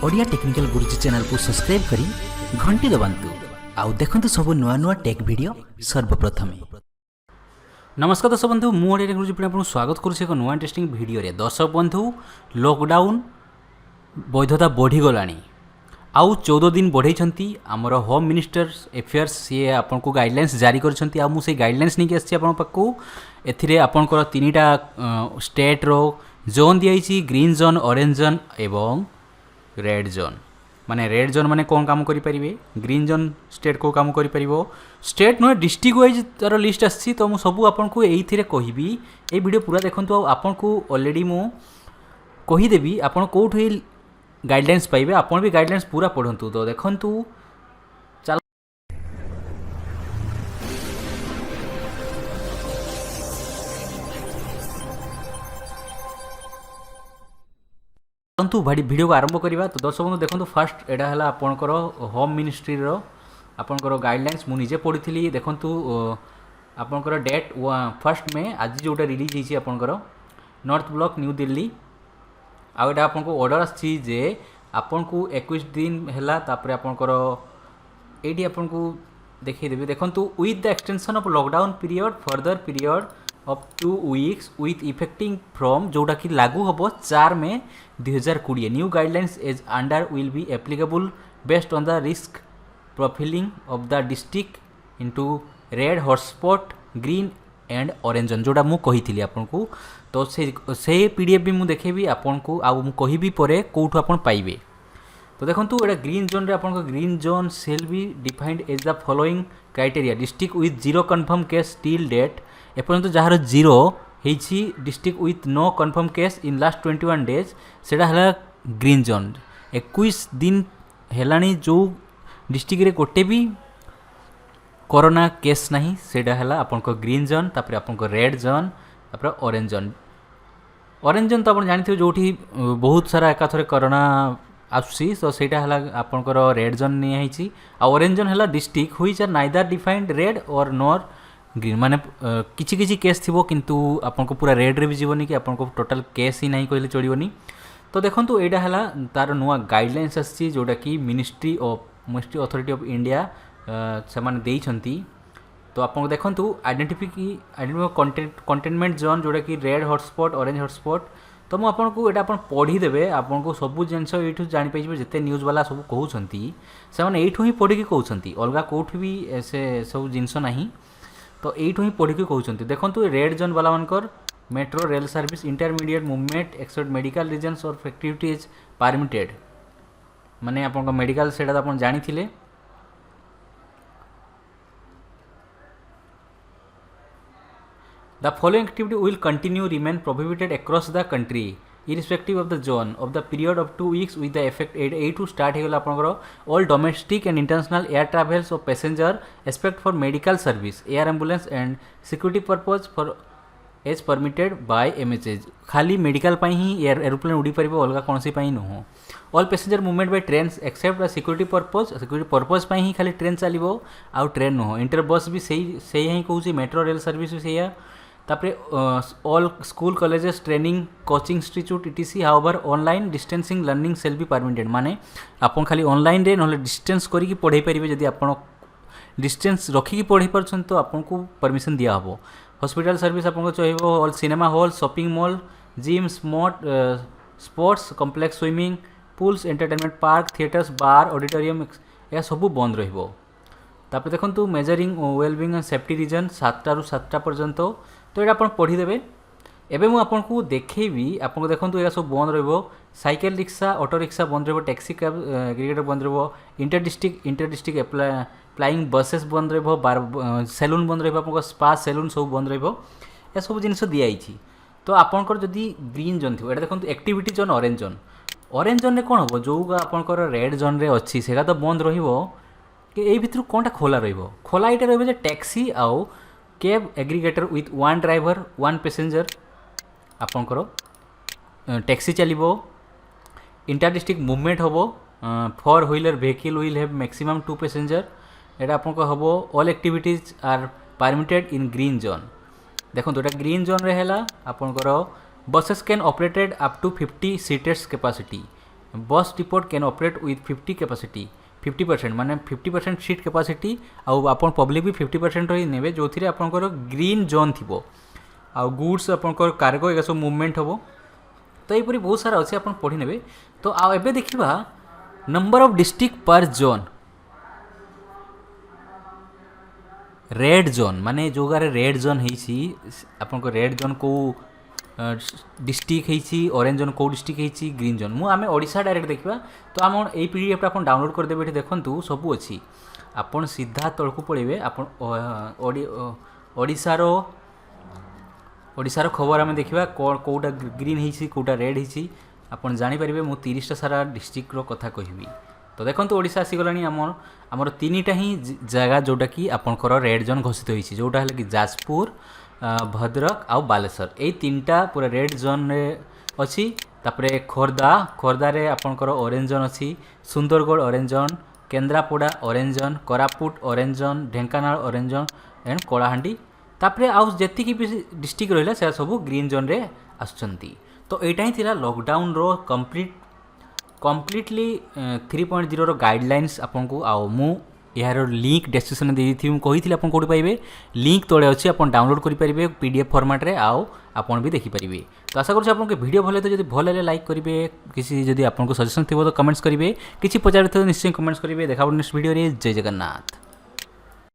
Odia technical गुरुजी channel को subscribe करी घंटी दबांतु आउ देखंतु सब नुआ नुआ टेक वीडियो सर्वप्रथम। नमस्कार दर्शक बंधु, मु ओडिया टेक्निकल गुरुजी आपन स्वागत करूछि एक नुआ इंटरेस्टिंग वीडियो रे। दर्शक बंधु, लॉकडाउन वैधता बढ़ी गलानी आउ 14 दिन बढ़ाई आमर होम मिनिस्टर अफेयर्स सी आपन को गाइडलाइंस जारी करछंती। आ मु से गाइडलाइंस नहीं आसी आपन पाकू एथिरे आपनकर तीनटा स्टेट रो जोन दियाइछि, ग्रीन जोन, ऑरेंज जोन एवं रेड जोन। माने रेड जोन माने कौन काम करि परिबे, ग्रीन जोन स्टेट को काम करि परिबो, स्टेट नो डिस्ट्रिक्ट वाइज तार लिस्ट आछि। तो मु सब आपन को एइथिरे कहिबी, ए वीडियो पूरा देखंतु। आपन को ऑलरेडी मु कहि देबी आपन कोठे गाइडलाइंस पाइबे, आपन भी गाइडलाइंस पूरा पढंतु। तो देखंतु परंतु वीडियो को आरंभ करवा। तो दर्शक बंधु देखो, फास्ट एटा है आपणकर होम मिनिस्ट्री रो आपणकर गाइडलाइंस मु निजे पढ़ी। देखो आपणकर डेट 1 में आज जोटा रिलीज होती आपणकर नॉर्थ ब्लॉक न्यू दिल्ली। आउ एटा आपनको ऑर्डर आछि जे आपनको 21 दिन हैला। तापर आपणकर एटी आपनको देखै देबे। देखंतु with the extension of lockdown period further period up to weeks with effecting from जोटा कि लागू हम 4 मई 2020। New guidelines as under will be applicable based on the risk profiling of the district into red hotspot, green and orange zone जोटा मु कही आपको। तो से पीडीएफ भी मु देखेबी आपको, आ मु कहिबी परे कोठु आपन पाइबे। तो देखंतु एटा ग्रीन जोन रे आपन green zone shall be defined as the following criteria. District with 0 confirm case till date, एपर्यंत जहाँ 0 होइछि district with no confirm case in last 21 days सेटा हला ग्रीन जोन। 21 दिन हेलानी जो डिस्ट्रिक्ट रे गोटे भी कोरोना केस नहीं सेटा हला आपनको ग्रीन जोन। तापर आपनको रेड जोन, तापर ऑरेंज जोन। ऑरेंज जोन तो आप जानते जोठी बहुत सारा एकाथरे कोरोना आसी, तो सेटा हला आपनकर रेड जोन नहीं है। आ ऑरेंज जोन हला district which are neither defined red और नॉर ग्रीन। माने किछि किछि केस थिबो किंतु आपनको पूरा रेड रे भी जीवनी कि आपनको टोटल केस ही नहीं कहले चढ़िबनी। तो देखंतु एटा हला तार नुआ गाइडलाइंस आछि जोटा कि मिनिस्ट्री अथॉरिटी ऑफ इंडिया से माने देइछंती। तो आपको देखंतु आइडेंटिफाई कंटेनमेंट जोन जोटा कि रेड हॉटस्पॉट, ऑरेंज हॉटस्पॉट। तो मु आपको एटा अपन पढ़ी देबे, आपको सब जिनस एठू जानि पाइबे। जते न्यूज वाला सब कहउछंती से माने एठू ही पढ़ी के कहउछंती, अलगा कोठ भी ऐसे सब जिनस नाही। तो एठू ही पढ़ी के कहउछंती। देखंतु रेड जोन वाला मानकर metro rail service intermediate movement except medical reasons और एक्टिविटीज परमिटेड। माने आपन मेडिकल सेटा आपन जानि थिले। The following activity will continue remain prohibited across the country irrespective of the zone of the period of 2 weeks with the effect 8 to start होगा आपनकर all domestic and international air travels of passenger except for medical service, air ambulance and security purpose for as permitted by MHA। खाली medical पाई ही aeroplane उड़ी परिबो, अलगा कोनसी पाई न हो। All passenger movement by trains except the security purpose पाई ही खाली ट्रेन चलिबो, आउ ट्रेन न हो। इंटर बस भी सही ही कहूँ, मेट्रो रेल सर्विस भी सही है। तापरे all school colleges training coaching institute etc however online distancing learning shall be permitted. माने आपन खाली ऑनलाइन रे न डिस्टेंस करी की पढ़ाई परिबे। जदि आपन डिस्टेंस रखी की पढ़ी परछन तो आपको परमिशन दिया हबो। हॉस्पिटल सर्विस आपको चाहिए। All cinema hall, shopping mall, gym, sports complex, swimming pools, entertainment park, theatres, bar, auditorium या सब बंद रहिबो। तापर देखंतु measuring wellbeing and safety reason 7 टा 7 पर्यंत। तो ये आप पढ़ी देबे। एबे मु आपको देखेबी, आपको देखंतु या सब बंद रहिबो। साइकिल रिक्शा, ऑटो रिक्शा बंद रहिबो, टैक्सी कैब एग्रीगेटर बंद रहिबो, इंटर डिस्ट्रिक्ट फ्लाइंग बसेस बंद रहिबो, सैलून बंद रहिबो, आपको स्पा सैलून सब बंद रहिबो। या सब जिनिस दियाइछि। तो आपनकर जदि ग्रीन जोन थिबो, एटा देखंतु activity zone, orange zone. Orange zone रे कोन हो, जो आपनकर रेड जोन रे अछि सेगा तो बंद रहिबो कि एई भितर कोनटा खोला रहिबो। खोला एटा रहिबो जे टैक्सी आउ cab aggregator with 1 driver 1 passenger आपनकर टैक्सी चलिबो। इंटर डिस्ट्रिक्ट मूवमेंट होबो। 4 wheeler vehicle will have maximum 2 passenger. एटा आपनको होबो। All activities are permitted in green zone. देखो एटा ग्रीन जोन रे हैला आपनकर buses can operated up to 50 seaters capacity. Bus depot can operate with 50 capacity 50% माने 50% सीट कैपेसिटी आउ आपण पब्लिक भी 50% ही नेबे जो थिरे आपनकर ग्रीन जोन थिबो आउ गुड्स आपनकर कार्गो एगा सब मूवमेंट हबो। तो यहीपरी बहुत सारा अच्छे आप पढ़ी ने। तो आबे देखा नंबर ऑफ डिस्ट्रिक्ट पर जोन रेड जोन माने जो गारे रेड जोन होती आपन रेड जोन को डिस्ट्रिक्ट होती ऑरेंज जोन को डिस्ट्रिक्ट होती ग्रीन जोन मु आमे ओडिशा डायरेक्ट देखा। तो आम ये पीडीएफ आप डाउनलोड करदेवे देखूँ सबू अच्छी आपन सीधा तलक पड़े आपन ओडिशार ओडिशार खबर आम देखा कौटा ग्रीन होती कौटा रेड होती आपन जानीपर मु 30टा सारा डिस्ट्रिक्टर कथा कहबी। तो देखो ओडिशा आसीगला आमर 3टा ही जगह जोटा कि आपंकर रेड जोन घोषित होती जोटा है कि जाजपुर भद्रक आउ बालेश्वर यही 3टा पूरा रेड जोन रे अच्छी। तापरे खोर्धारे आपंकर ऑरेंज जोन अच्छी Sundargarh orange zone Kendrapara orange zone Koraput orange zone Dhenkanal orange zone and Kalahandi तापरे आउ जेतिकी भी डिस्ट्रिक्ट रहिला से सब ग्रीन जोन रे आसुचंती। तो एटा ही थिला लॉकडाउन रो कम्प्लीटली 3.0 रो गाइडलाइंस आपन को आउ मु यार लिंक डिस्क्रिप्शन दे दी कही आपन कोड पाइबे लिंक तले अच्छी आपन डाउनलोड करि परिबे पीडीएफ फॉर्मेट रे आउ आपन भी देखि परिबे। तो आशा करूँ आपन के वीडियो भले तो जदि भल लाइक करेंगे किसी जदि आपन को सजेशन थी तो कमेंट्स करेंगे किसी पचार तो निश्चय कमेंट्स करेंगे देखा नेक्स्ट वीडियो रे। जय जगन्नाथ।